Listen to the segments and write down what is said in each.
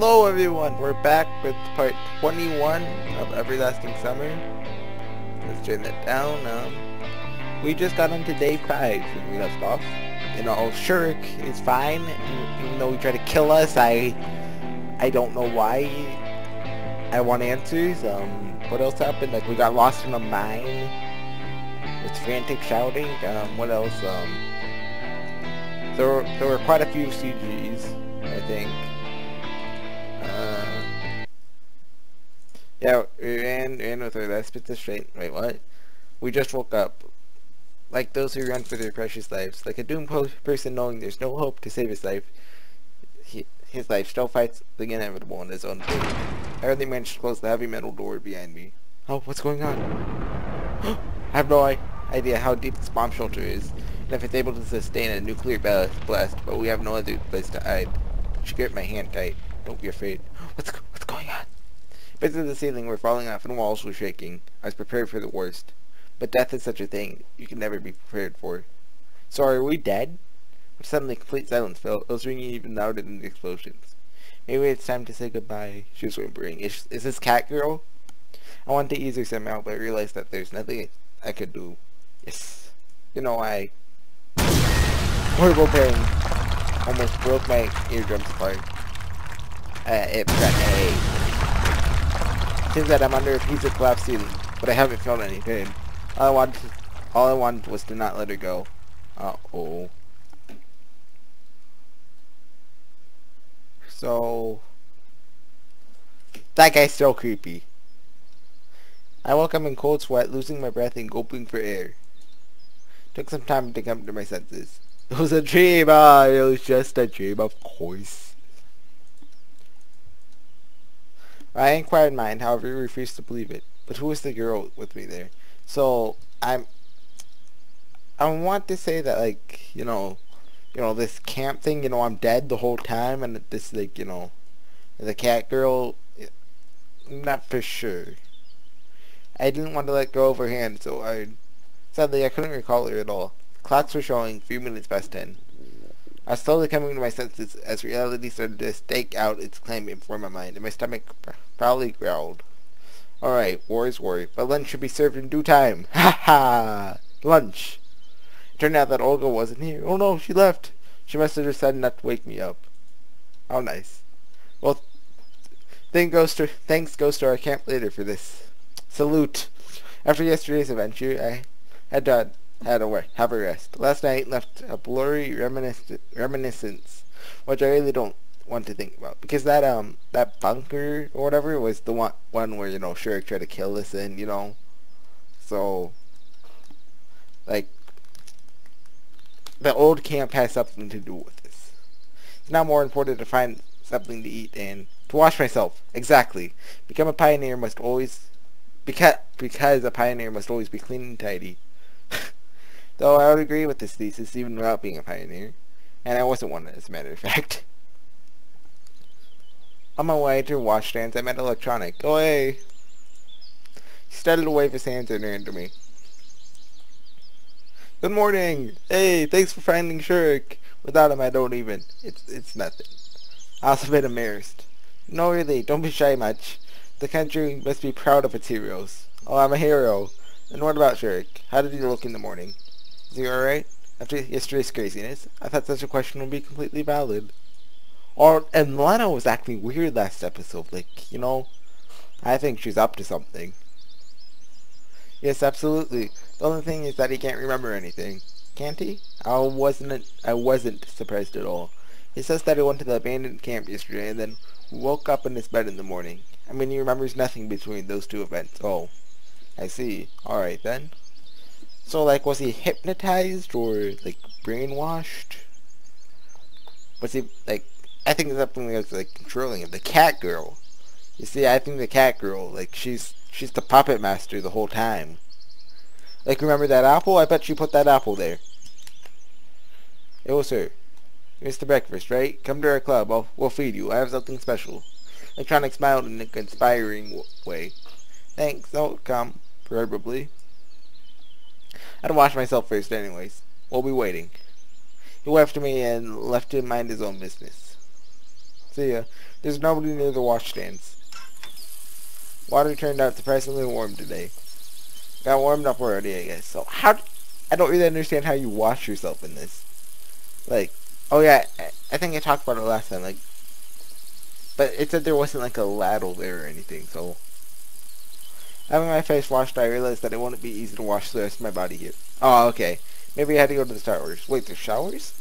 Hello everyone, we're back with part 21 of Everlasting Summer. Let's turn that down. We just got into day 5 when we left off. You know, Shirk is fine, even though he tried to kill us. I don't know why. I want answers. What else happened? Like, we got lost in a mine with frantic shouting. What else? There were quite a few CGs, I think. Yeah, we ran with our last bit of straight. Wait, what? We just woke up. Like those who run for their precious lives. Like a doomed person knowing there's no hope to save his life. His life still fights the inevitable in his own fate. I hardly managed to close the heavy metal door behind me. Oh, what's going on? I have no idea how deep this bomb shelter is, and if it's able to sustain a nuclear blast, but we have no other place to hide. She gripped my hand tight. Don't be afraid. What's going on? Bits of the ceiling were falling off and walls were shaking. I was prepared for the worst. But death is such a thing you can never be prepared for. So are we dead? But suddenly complete silence fell. It was ringing even louder than the explosions. Maybe it's time to say goodbye. She was whimpering. Is this cat girl? I wanted to ease her somehow, but I realized that there's nothing I could do. Yes. You know, horrible pain almost broke my eardrums apart. It got A. Seems that I'm under a piece of collapsed ceiling, but I haven't felt any pain. All I wanted was to not let her go. Uh-oh. So, that guy's so creepy. I woke up in cold sweat, losing my breath and gulping for air. Took some time to come to my senses. It was a dream. It was just a dream, of course. I inquired mine, however, refused to believe it. But who was the girl with me there? So I want to say that, like, you know, this camp thing. You know, I'm dead the whole time, and this, like, the cat girl. I'm not for sure. I didn't want to let go of her hand, so sadly I couldn't recall her at all. Clocks were showing 3 minutes past 10. I was slowly coming to my senses as reality started to stake out its claim before my mind, and my stomach proudly growled. Alright, war is war, but lunch should be served in due time. Ha ha! Lunch! It turned out that Olga wasn't here. Oh no, she left! She must have decided not to wake me up. How nice. Well, thanks goes to our camp leader for this. Salute! After yesterday's adventure, I had to have a rest. Last night left a blurry reminiscence, which I really don't want to think about, because that bunker or whatever was the one where, Shirk tried to kill us in, so, like, the old camp has something to do with this. It's now more important to find something to eat and to wash myself. Exactly. Because a pioneer must always be clean and tidy. Though I would agree with this thesis even without being a pioneer. And I wasn't one, as a matter of fact. On my way to washstands, I met Electronic. Oh, hey! He started to wave his hands and ran to me. Good morning! Hey, thanks for finding Shirk. Without him, I don't even. It's nothing. I was a bit embarrassed. No, really, don't be shy much. The country must be proud of its heroes. Oh, I'm a hero. And what about Shirk? How did he look in the morning? Is he alright? After yesterday's craziness, I thought such a question would be completely valid. And Lena was acting weird last episode. Like, I think she's up to something. Yes, absolutely. The only thing is that he can't remember anything. Can't he? I wasn't surprised at all. He says that he went to the abandoned camp yesterday and then woke up in his bed in the morning. I mean, he remembers nothing between those two events. Oh, I see. Alright then. So, like, was he hypnotized or, like, brainwashed? Was he, like, I think something was, like, controlling him. The cat girl. You see, I think the cat girl, like, she's the puppet master the whole time. Like, remember that apple? I bet she put that apple there. It was her. Here's the breakfast, right? Come to our club. We'll feed you. I have something special. Electronic smiled in an inspiring way. Thanks. I'll come. Probably. I'd wash myself first anyways. We'll be waiting. He waved to me and left to mind his own business. See ya. There's nobody near the washstands. Water turned out surprisingly warm today. Got warmed up already, I guess. So I don't really understand how you wash yourself in this. Like, oh yeah, I think I talked about it last time. Like, but it said there wasn't like a ladle there or anything. So having my face washed, I realized that it wouldn't be easy to wash the rest of my body here. Oh, okay. Maybe I had to go to the showers. Wait, there's showers?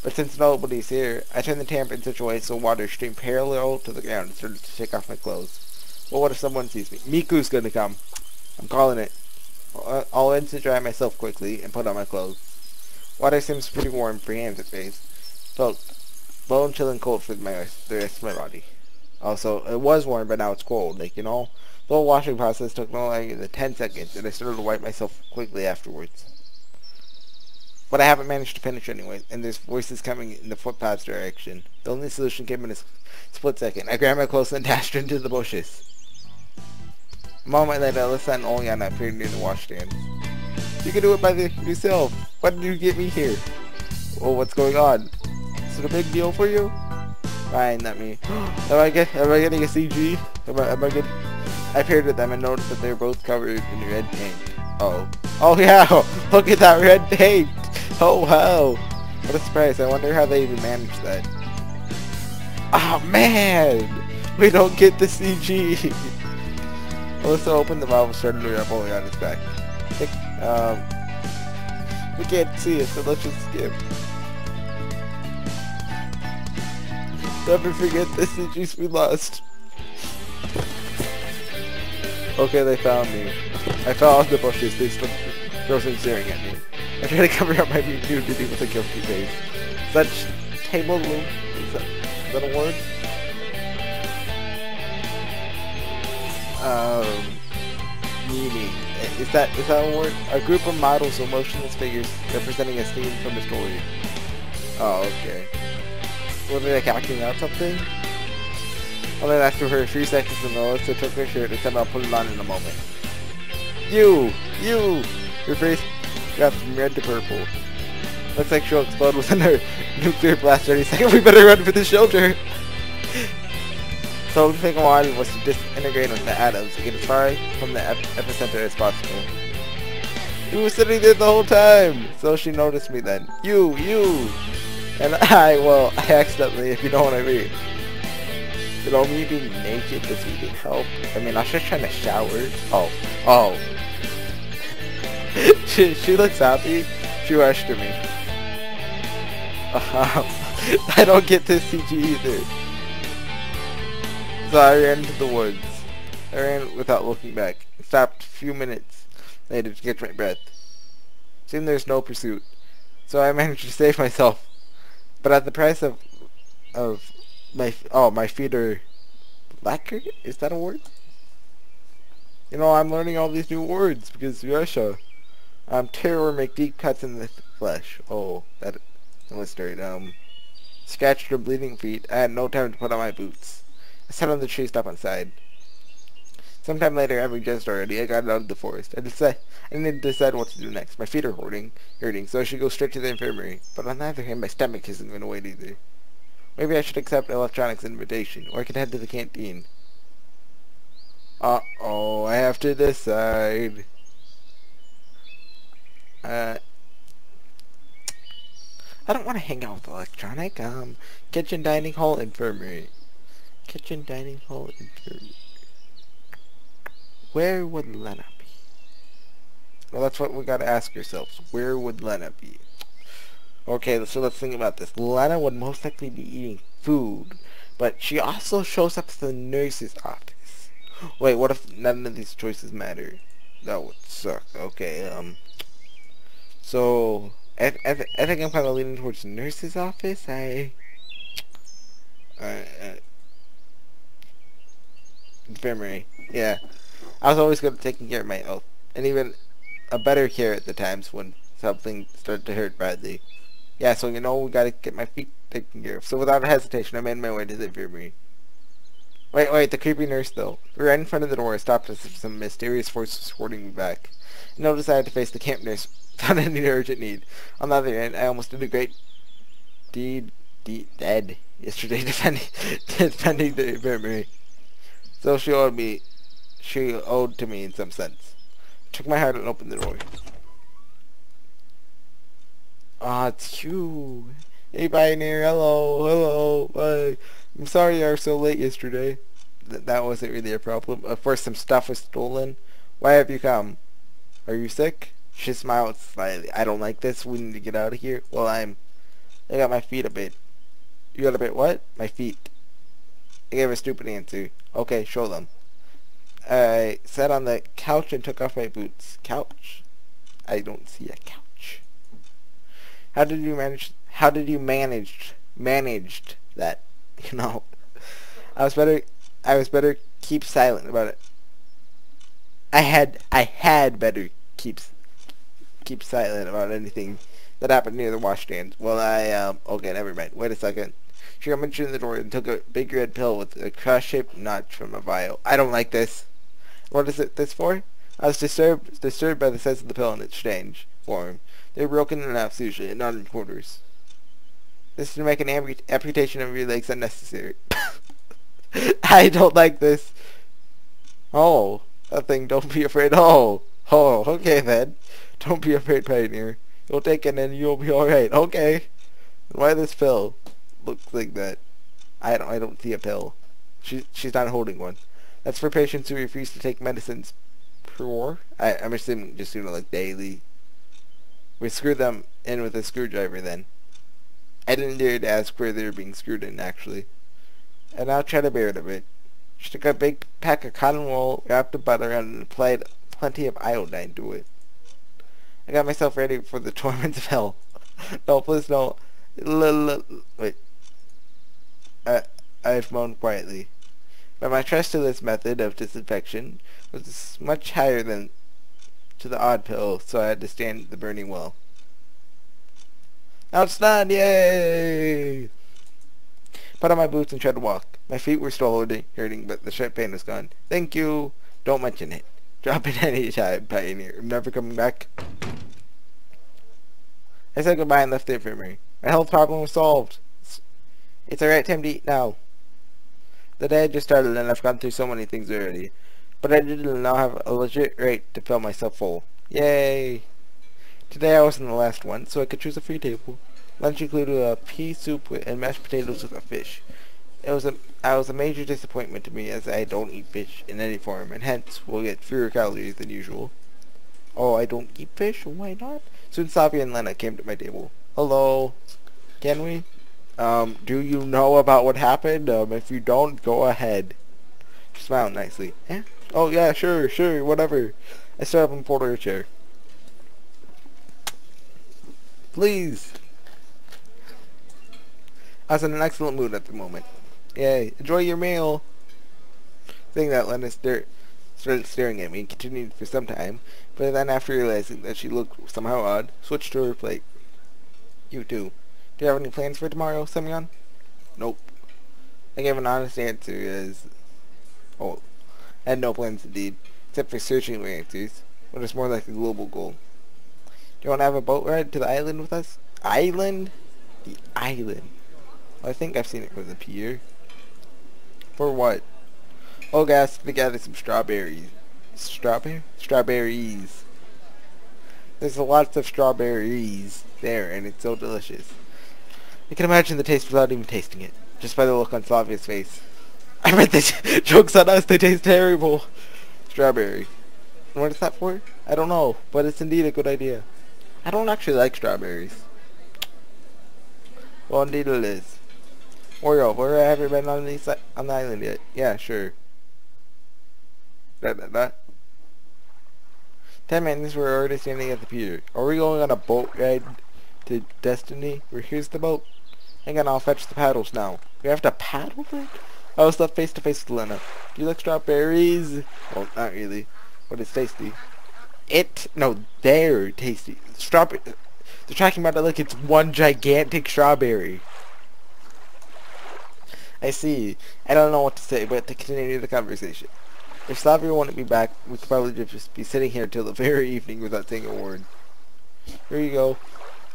But since nobody's here, I turned the tap in such a way so water streamed parallel to the ground and started to take off my clothes. Well, what if someone sees me? Miku's gonna come. I'm calling it. I'll instant dry myself quickly and put on my clothes. Water seems pretty warm for hands and face. Felt bone chilling cold for the rest of my body. Also, it was warm, but now it's cold. Like, you know, the whole washing process took no longer than 10 seconds, and I started to wipe myself quickly afterwards. But I haven't managed to finish anyway, and there's voices coming in the footpath's direction. The only solution came in a split second. I grabbed my clothes and dashed into the bushes. A moment later, Alyssa and Oleana appeared near the washstand. You can do it by yourself. Why did you get me here? Oh, what's going on? Is it a big deal for you? Fine, not me. Am I getting a CG? Am I getting... I peered at them and noticed that they were both covered in red paint. Oh. Oh yeah! Look at that red paint! Oh wow! What a surprise. I wonder how they even managed that. Oh man! We don't get the CG! Alyssa opened the valve and started to wrap Oleana's on his back. We can't see it, so let's just skip. Never forget the CGs we lost. Okay, they found me. I fell out the bushes. They stood frozen staring at me. I tried to cover up my nudity with a guilty face. Such table loop. Is that a word? Meaning. Is that a word? A group of models or motionless figures representing a scene from a story. Oh, okay. Were they like acting out something? Well, then after her 3 seconds in Alyssa took her shirt and said I'll put it on in a moment. You! Her face got from red to purple. Looks like she'll explode with a nuclear blast any second. We better run for the shelter! So the thing I wanted was to disintegrate with the atoms and get as far from the epicenter as possible. You were sitting there the whole time! So she noticed me then. You! And I accidentally, if you know what I mean. You know, me being naked does really help. I mean, I was just trying to shower. Oh. she looks happy. She rushed to me. I don't get this CG either. So I ran into the woods. I ran without looking back. I stopped a few minutes later to catch my breath. Seemed there's no pursuit. So I managed to save myself. But at the price of my feet are lacquer? Is that a word? You know, I'm learning all these new words because Russia. Terror make deep cuts in the flesh. Oh, that illustrated. Scratched her bleeding feet. I had no time to put on my boots. I sat on the tree step outside. Sometime later, having just already, I got out of the forest. I needed to decide what to do next. My feet are hurting, so I should go straight to the infirmary. But on the other hand, my stomach isn't going to wait either. Maybe I should accept electronics invitation, or I could head to the canteen. Uh-oh, I have to decide. I don't want to hang out with electronic. Kitchen, dining hall, infirmary. Kitchen, dining hall, infirmary. Where would Lena be? Well, that's what we gotta ask ourselves. Where would Lena be? Okay, so let's think about this. Lena would most likely be eating food, but she also shows up at the nurse's office. Wait, what if none of these choices matter? That would suck. Okay, so I think I'm kind of leaning towards the nurse's office. Infirmary. Yeah, I was always good at taking care of my health, and even a better care at the times when something started to hurt badly. Yeah, so you know, we gotta get my feet taken care of. So without hesitation, I made my way to the infirmary. Wait, the creepy nurse though. Right in front of the door, I stopped as if some mysterious force was holding me back. I noticed I had to face the camp nurse without any urgent need. On the other hand, I almost did a great deed. yesterday defending the infirmary. So she owed to me in some sense. Took my heart and opened the door. Ah, it's you. Hey, Pioneer. Hello. I'm sorry you were so late yesterday. That wasn't really a problem. Of course, some stuff was stolen. Why have you come? Are you sick? She smiled slightly. I don't like this. We need to get out of here. Well, I got my feet a bit. You got a bit what? My feet. I gave a stupid answer. Okay, show them. I sat on the couch and took off my boots. Couch? I don't see a couch. How did you managed that? You know, I was better keep silent about it. I had better keep silent about anything that happened near the washstand. Well, okay, never mind. Wait a second. She rummaged in the door and took a big red pill with a cross-shaped notch from a vial. I don't like this. What is this for? I was disturbed by the size of the pill in its strange form. They were broken in half usually, and not in quarters. This is to make an amputation of your legs unnecessary. I don't like this. Oh, nothing. Don't be afraid. Oh, okay then. Don't be afraid, Pioneer. You'll take it and you'll be alright. Okay. Why this pill looks like that? I don't see a pill. She's not holding one. That's for patients who refuse to take medicines I'm assuming just like daily. We screw them in with a screwdriver then. I didn't dare to ask where they were being screwed in actually. And I'll try to bear it a bit. She took a big pack of cotton wool, wrapped a butter around it, and applied plenty of iodine to it. I got myself ready for the torments of hell. No, please no. Wait. I've moaned quietly. But my trust to this method of disinfection was much higher than to the odd pill, so I had to stand the burning well. Now it's done! Yay! Put on my boots and tried to walk. My feet were still hurting, but the sharp pain was gone. Thank you. Don't mention it. Drop it any time, Pioneer. I'm never coming back. I said goodbye and left the infirmary. My health problem was solved. It's the right time to eat now. The day had just started and I've gone through so many things already. But I did now have a legit right to fill myself full. Yay! Today I wasn't the last one, so I could choose a free table. Lunch included a pea soup and mashed potatoes with a fish. I was a major disappointment to me as I don't eat fish in any form, and hence will get fewer calories than usual. Oh, I don't eat fish? Why not? Soon Savia and Lena came to my table. Hello. Can we? Do you know about what happened? If you don't, go ahead. She smiled nicely. Eh? Oh, yeah, sure, whatever. I stood up and pulled her a chair. Please. I was in an excellent mood at the moment. Yay. Enjoy your meal. Saying that, Lena started staring at me and continued for some time, but then after realizing that she looked somehow odd, switched to her plate. You too. Do you have any plans for tomorrow, Semyon? Nope. I gave an honest answer as... Oh, I had no plans indeed, except for searching for answers, but it's more like a global goal. Do you want to have a boat ride to the island with us? Island? The island. Well, I think I've seen it from the pier. For what? Oh, guys, to gather some strawberries. Strawberries. There's lots of strawberries there, and it's so delicious. I can imagine the taste without even tasting it, just by the look on Slavia's face. I bet the joke's on us, they taste terrible. Strawberry. And what is that for? I don't know, but it's indeed a good idea. I don't actually like strawberries. Well, indeed it is. Oreo, where have you been on the island yet? Yeah, sure. 10 minutes, we're already standing at the pier. Are we going on a boat ride to Destiny? Where here's the boat. Hang on, I'll fetch the paddles now. We have to paddle then? I was left face to face with Lena. Do you like strawberries? Well, not really. But it's tasty. No, they're tasty. Strawberry. They're talking about it like it's one gigantic strawberry. I see. I don't know what to say, but to continue the conversation. If Slavia wanted me back, we could probably just be sitting here till the very evening without saying a word. Here you go.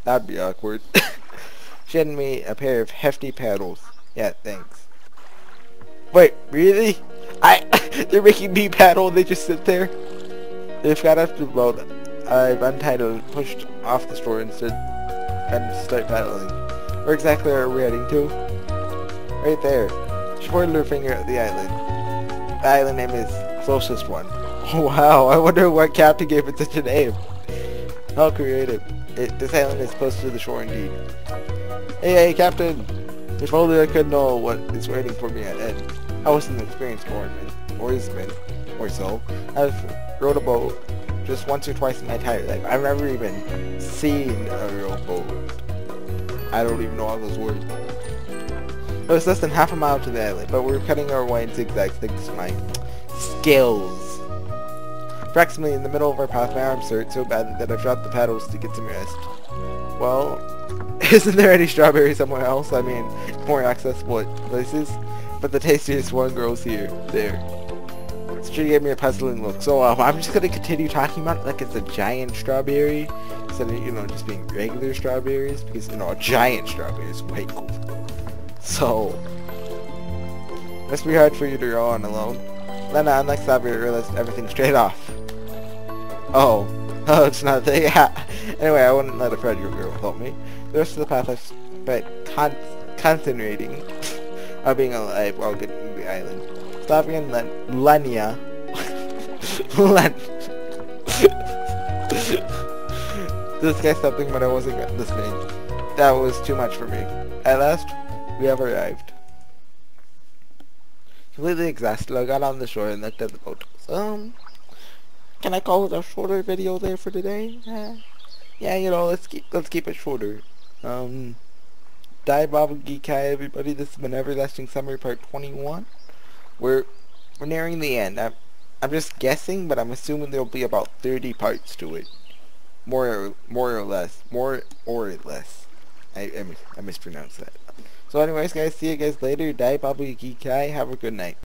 That'd be awkward. She handed me a pair of hefty paddles. Yeah, thanks. Wait, really? They're making me paddle and they just sit there? They've got up to the boat. I've untied and pushed off the shore and start paddling. Where exactly are we heading to? Right there. She pointed her finger at the island. The island name is closest one. Oh wow, I wonder what captain gave it such a name. How creative. This island is close to the shore indeed. Hey, Captain! If only I could know what is waiting for me ahead. I was an experienced oarsman, or so. I've rowed a boat just once or twice in my entire life. I've never even seen a real boat. I don't even know all those words. It was less than half a mile to the island, but we're cutting our way in zigzags thanks to my skills. Approximately in the middle of our path, my arms hurt so bad that I dropped the paddles to get some rest. Well, isn't there any strawberry somewhere else? I mean, more accessible places. But the tastiest one grows here. There. She gave me a puzzling look. So I'm just going to continue talking about it like it's a giant strawberry. Instead of, just being regular strawberries. Because, a giant strawberry is way cool. So, must be hard for you to go on alone. Then unlike strawberry, I realized everything straight off. Oh, it's not there. Yeah. Anyway, I wouldn't let a friend girl help me. The rest of the path I spent concentrating on being alive while getting to the island. Stopping in Lenia. This guy's something, but I wasn't listening. That was too much for me. At last, we have arrived. Completely exhausted, I got on the shore and looked at the boat. Can I call it a shorter video there for today? Yeah, let's keep it shorter. Die Baba Geek Hi everybody, this has been Everlasting Summary Part 21. We're nearing the end. I'm just guessing, but I'm assuming there'll be about 30 parts to it. More or less. I mispronounced that. So anyways guys, see you guys later. Die Baba Geek Hi, have a good night.